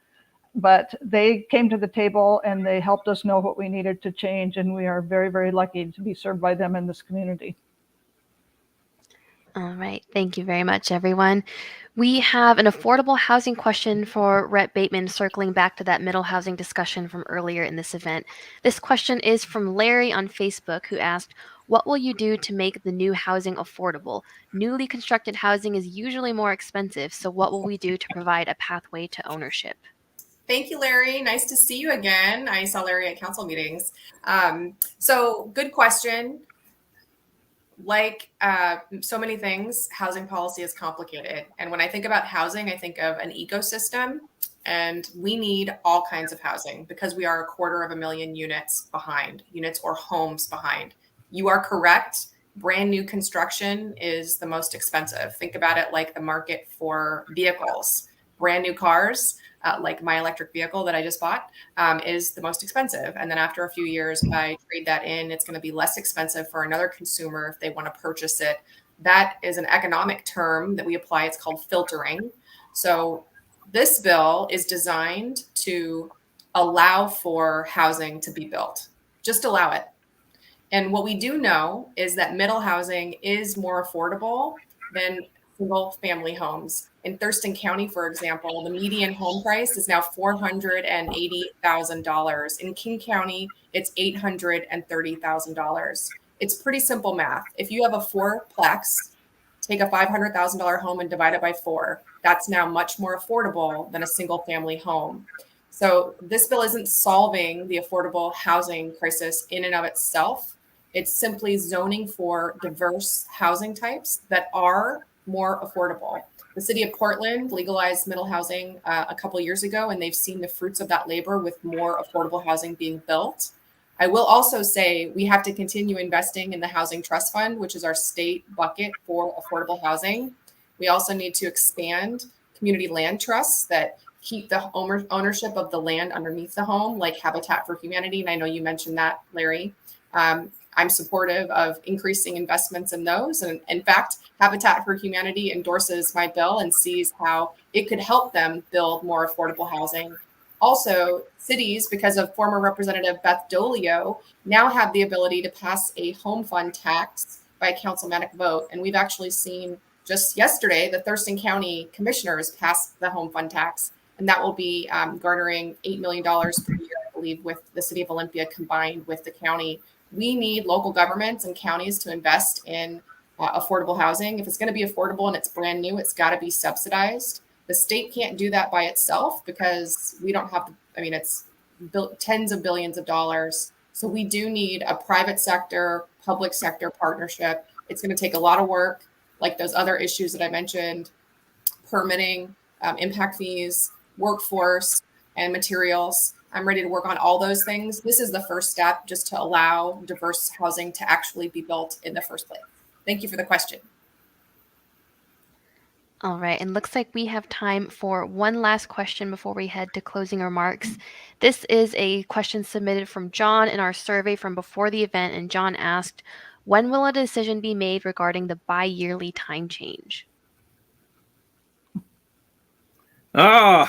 But they came to the table and they helped us know what we needed to change. And we are very, very lucky to be served by them in this community. All right. Thank you very much, everyone. We have an affordable housing question for Rep. Bateman, circling back to that middle housing discussion from earlier in this event. This question is from Larry on Facebook, who asked, what will you do to make the new housing affordable? Newly constructed housing is usually more expensive, so what will we do to provide a pathway to ownership? Thank you, Larry. Nice to see you again. I saw Larry at council meetings. So good question. Like so many things, housing policy is complicated. And when I think about housing, I think of an ecosystem, and we need all kinds of housing because we are 250,000 units or homes behind. You are correct. Brand new construction is the most expensive. Think about it like the market for vehicles. Brand new cars, like my electric vehicle that I just bought, is the most expensive. And then after a few years, if I trade that in, it's going to be less expensive for another consumer if they want to purchase it That is an economic term that we apply. It's called filtering. So this bill is designed to allow for housing to be built. Just allow it. And what we do know is that middle housing is more affordable than single family homes. In Thurston County, for example, the median home price is now $480,000. In King County, it's $830,000. It's pretty simple math. If you have a fourplex, take a $500,000 home and divide it by four. That's now much more affordable than a single family home. So this bill isn't solving the affordable housing crisis in and of itself. It's simply zoning for diverse housing types that are more affordable. The city of Portland legalized middle housing a couple of years ago, and they've seen the fruits of that labor with more affordable housing being built. I will also say we have to continue investing in the Housing Trust Fund, which is our state bucket for affordable housing. We also need to expand community land trusts that keep the ownership of the land underneath the home, like Habitat for Humanity. And I know you mentioned that, Larry. I'm supportive of increasing investments in those. And in fact, Habitat for Humanity endorses my bill and sees how it could help them build more affordable housing. Also, cities, because of former Representative Beth Dolio, now have the ability to pass a home fund tax by a councilmanic vote. And we've actually seen just yesterday, the Thurston County commissioners passed the home fund tax, and that will be garnering $8 million per year, I believe, with the city of Olympia combined with the county. We need local governments and counties to invest in affordable housing. If it's going to be affordable and it's brand new, it's got to be subsidized. The state can't do that by itself because we don't have, it's tens of billions of dollars. So we do need a private sector, public sector partnership. It's going to take a lot of work, like those other issues that I mentioned, permitting, impact fees, workforce, and materials. I'm ready to work on all those things. This is the first step just to allow diverse housing to actually be built in the first place. Thank you for the question. All right, and looks like we have time for one last question before we head to closing remarks. This is a question submitted from John in our survey from before the event, and John asked, when will a decision be made regarding the bi-yearly time change? Oh,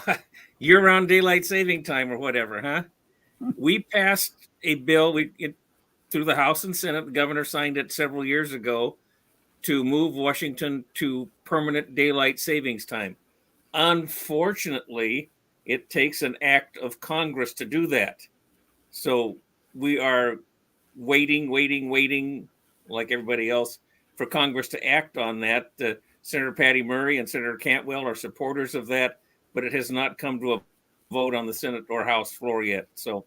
year-round daylight saving time or whatever, huh? We passed a bill through the House and Senate. The governor signed it several years ago to move Washington to permanent daylight savings time. Unfortunately, it takes an act of Congress to do that. So we are waiting, like everybody else, for Congress to act on that. Senator Patty Murray and Senator Cantwell are supporters of that, but it has not come to a vote on the Senate or House floor yet. So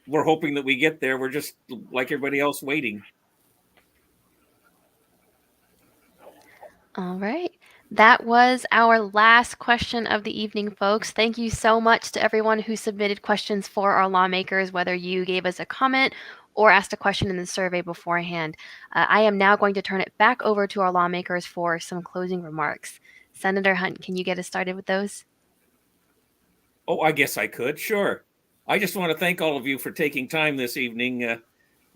we're hoping that we get there. We're just, like everybody else, waiting. All right. That was our last question of the evening, folks. Thank you so much to everyone who submitted questions for our lawmakers, whether you gave us a comment or asked a question in the survey beforehand. I am now going to turn it back over to our lawmakers for some closing remarks. Senator Hunt, can you get us started with those? Oh, I guess I could. Sure. I just want to thank all of you for taking time this evening.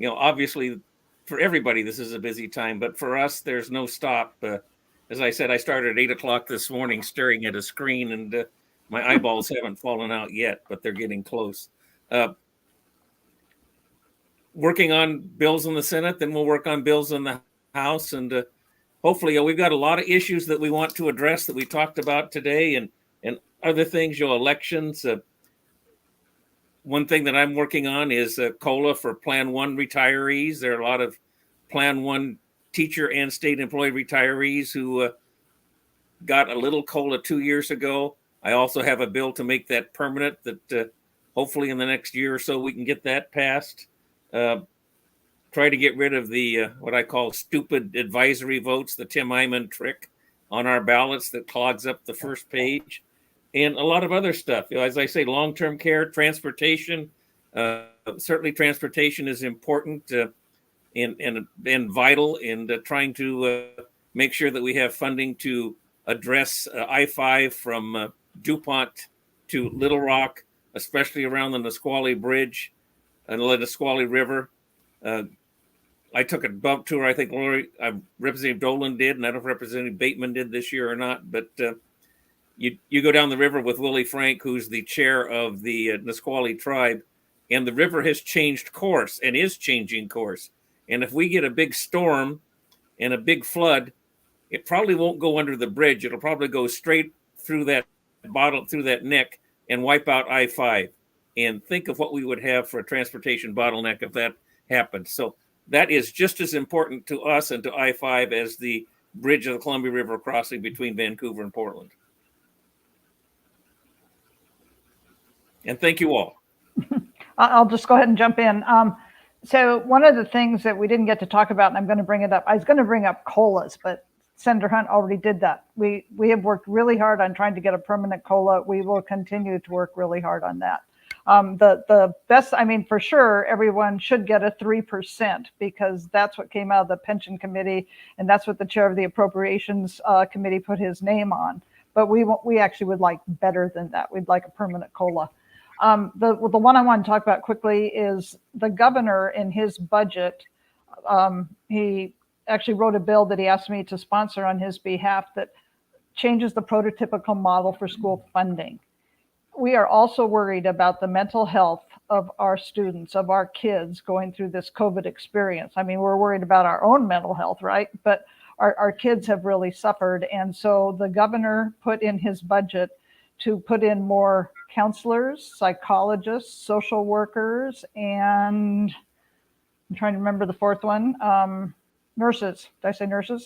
Obviously, for everybody, this is a busy time, but for us, there's no stop. As I said, I started at 8 o'clock this morning staring at a screen, and my eyeballs haven't fallen out yet, but they're getting close. Working on bills in the Senate, then we'll work on bills in the House, and hopefully we've got a lot of issues that we want to address that we talked about today, and other things, elections. One thing that I'm working on is COLA for Plan 1 retirees. There are a lot of Plan 1 teacher and state employee retirees who got a little COLA 2 years ago. I also have a bill to make that permanent that hopefully in the next year or so we can get that passed. Try to get rid of the what I call stupid advisory votes, the Tim Eyman trick on our ballots that clogs up the first page, and a lot of other stuff. As I say, long-term care, transportation. Certainly transportation is important and vital in trying to make sure that we have funding to address I-5 from DuPont to Little Rock, especially around the Nisqually Bridge and the Nisqually River. I took a bump tour. I think Representative Dolan did, and I don't know if Representative Bateman did this year or not. But you go down the river with Willie Frank, who's the chair of the Nisqually tribe, and the river has changed course and is changing course. And if we get a big storm and a big flood, it probably won't go under the bridge. It'll probably go straight through that neck and wipe out I-5. And think of what we would have for a transportation bottleneck if that happened. So that is just as important to us and to I-5 as the bridge of the Columbia River crossing between Vancouver and Portland. And thank you all. I'll just go ahead and jump in. So one of the things that we didn't get to talk about, and I'm going to bring it up, I was going to bring up COLAs, but Senator Hunt already did that. We have worked really hard on trying to get a permanent COLA. We will continue to work really hard on that. The best, I mean, for sure, everyone should get a 3% because that's what came out of the pension committee, and that's what the chair of the appropriations committee put his name on. But we actually would like better than that. We'd like a permanent COLA. The one I want to talk about quickly is the governor in his budget. He actually wrote a bill that he asked me to sponsor on his behalf that changes the prototypical model for school funding. We are also worried about the mental health of our students, of our kids going through this COVID experience. I mean, we're worried about our own mental health, right? But our kids have really suffered. And so the governor put in his budget to put in more counselors, psychologists, social workers, and I'm trying to remember the fourth one, nurses. Did I say nurses?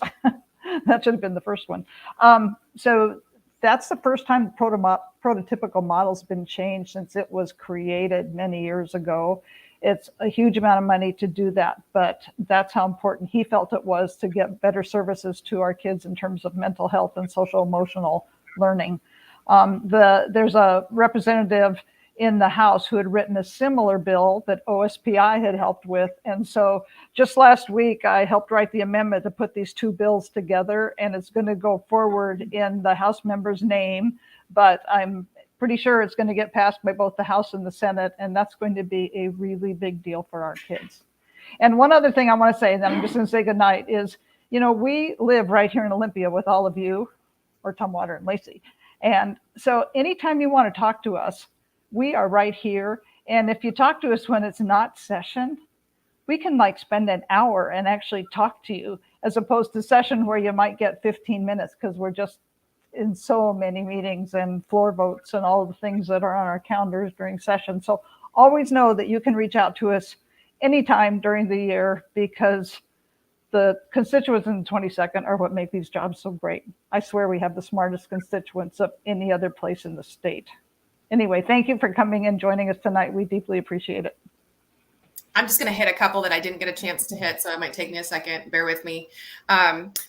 That should have been the first one. So that's the first time the prototypical model's been changed since it was created many years ago. It's a huge amount of money to do that, but that's how important he felt it was to get better services to our kids in terms of mental health and social emotional learning. There's a representative in the House who had written a similar bill that OSPI had helped with. And so just last week, I helped write the amendment to put these two bills together, and it's going to go forward in the House member's name, but I'm pretty sure it's going to get passed by both the House and the Senate, and that's going to be a really big deal for our kids. And one other thing I want to say, and then I'm just going to say goodnight, is, you know, we live right here in Olympia with all of you, or Tumwater and Lacey. And so anytime you want to talk to us, we are right here. And if you talk to us when it's not session, we can like spend an hour and actually talk to you, as opposed to session where you might get 15 minutes because we're just in so many meetings and floor votes and all of the things that are on our calendars during session. So always know that you can reach out to us anytime during the year, because the constituents in the 22nd are what make these jobs so great. I swear we have the smartest constituents of any other place in the state. Anyway, thank you for coming and joining us tonight. We deeply appreciate it. I'm just going to hit a couple that I didn't get a chance to hit, so it might take me a second. Bear with me.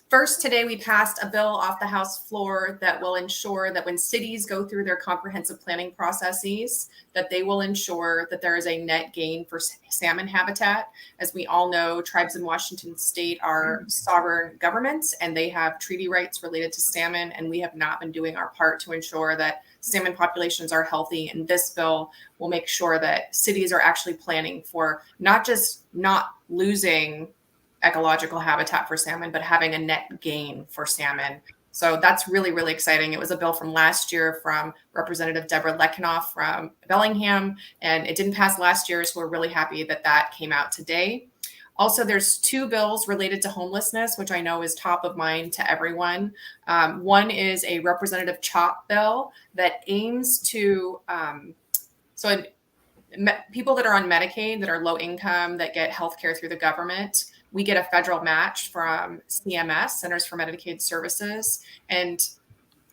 First, today we passed a bill off the House floor that will ensure that when cities go through their comprehensive planning processes, that they will ensure that there is a net gain for salmon habitat. As we all know, tribes in Washington state are sovereign governments, and they have treaty rights related to salmon, and we have not been doing our part to ensure that salmon populations are healthy. And this bill will make sure that cities are actually planning for not just not losing ecological habitat for salmon, but having a net gain for salmon. So that's really, really exciting. It was a bill from last year from Representative Deborah Lekinoff from Bellingham, and it didn't pass last year. So we're really happy that that came out today. Also, there's two bills related to homelessness, which I know is top of mind to everyone. One is a Representative CHOP bill that aims to, people that are on Medicaid, that are low income, that get healthcare through the government, we get a federal match from CMS, Centers for Medicaid Services. And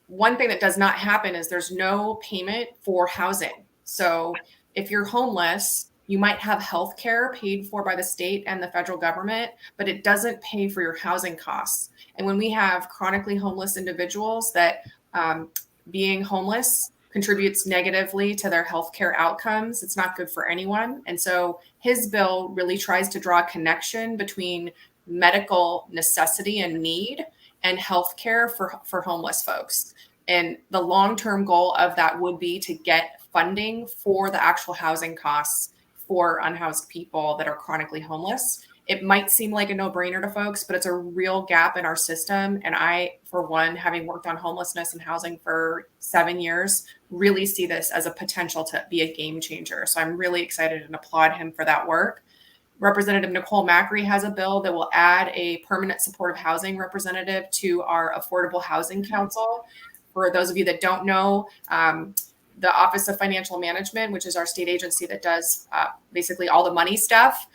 one thing that does not happen is there's no payment for housing. So if you're homeless, you might have health care paid for by the state and the federal government, but it doesn't pay for your housing costs. And when we have chronically homeless individuals, that being homeless contributes negatively to their healthcare outcomes, it's not good for anyone. And so his bill really tries to draw a connection between medical necessity and need and healthcare for homeless folks. And the long-term goal of that would be to get funding for the actual housing costs for unhoused people that are chronically homeless. It might seem like a no-brainer to folks, but it's a real gap in our system. And I, for one, having worked on homelessness and housing for 7 years, really see this as a potential to be a game changer. So I'm really excited and applaud him for that work. Representative Nicole Macri has a bill that will add a permanent supportive housing representative to our Affordable Housing Council. For those of you that don't know, the Office of Financial Management, which is our state agency that does basically all the money stuff,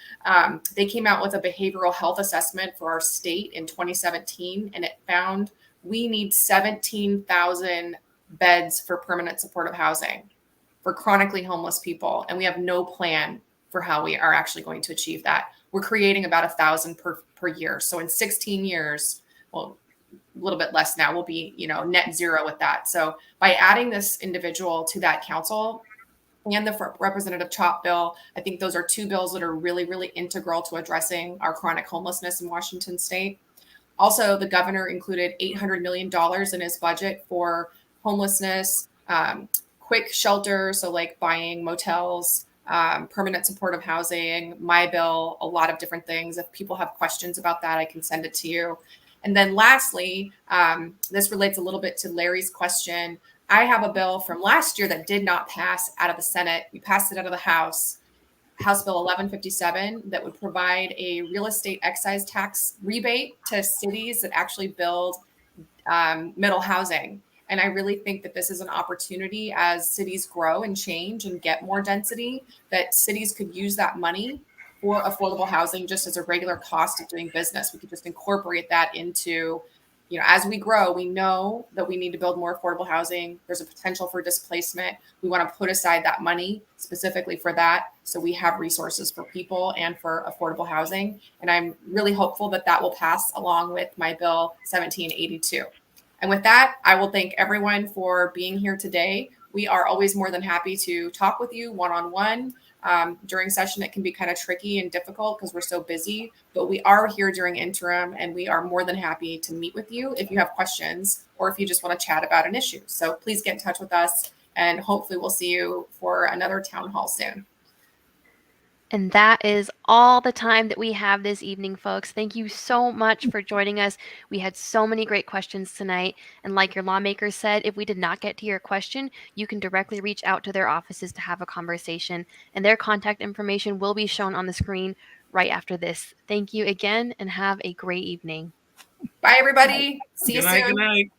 they came out with a behavioral health assessment for our state in 2017, and it found we need 17,000 beds for permanent supportive housing for chronically homeless people, and we have no plan for how we are actually going to achieve that. We're creating about 1,000 per year. So in 16 years, well, a little bit less now, we'll be, net zero with that. So by adding this individual to that council and the Representative Chop bill, I think those are two bills that are really, really integral to addressing our chronic homelessness in Washington state. Also, the governor included $800 million in his budget for homelessness, quick shelter, so like buying motels, permanent supportive housing, my bill, a lot of different things. If people have questions about that, I can send it to you. And then lastly, this relates a little bit to Larry's question. I have a bill from last year that did not pass out of the Senate. We passed it out of the House, House Bill 1157, that would provide a real estate excise tax rebate to cities that actually build middle housing. And I really think that this is an opportunity as cities grow and change and get more density, that cities could use that money for affordable housing just as a regular cost of doing business. We could just incorporate that into, as we grow, we know that we need to build more affordable housing. There's a potential for displacement. We want to put aside that money specifically for that, so we have resources for people and for affordable housing. And I'm really hopeful that that will pass along with my bill 1782. And with that, I will thank everyone for being here today. We are always more than happy to talk with you one-on-one. During session, it can be kind of tricky and difficult because we're so busy, but we are here during interim, and we are more than happy to meet with you if you have questions or if you just want to chat about an issue. So please get in touch with us, and hopefully we'll see you for another town hall soon. And that is all the time that we have this evening, folks. Thank you so much for joining us. We had so many great questions tonight. And like your lawmakers said, if we did not get to your question, you can directly reach out to their offices to have a conversation. And their contact information will be shown on the screen right after this. Thank you again, and have a great evening. Bye, everybody. See you soon. Good night.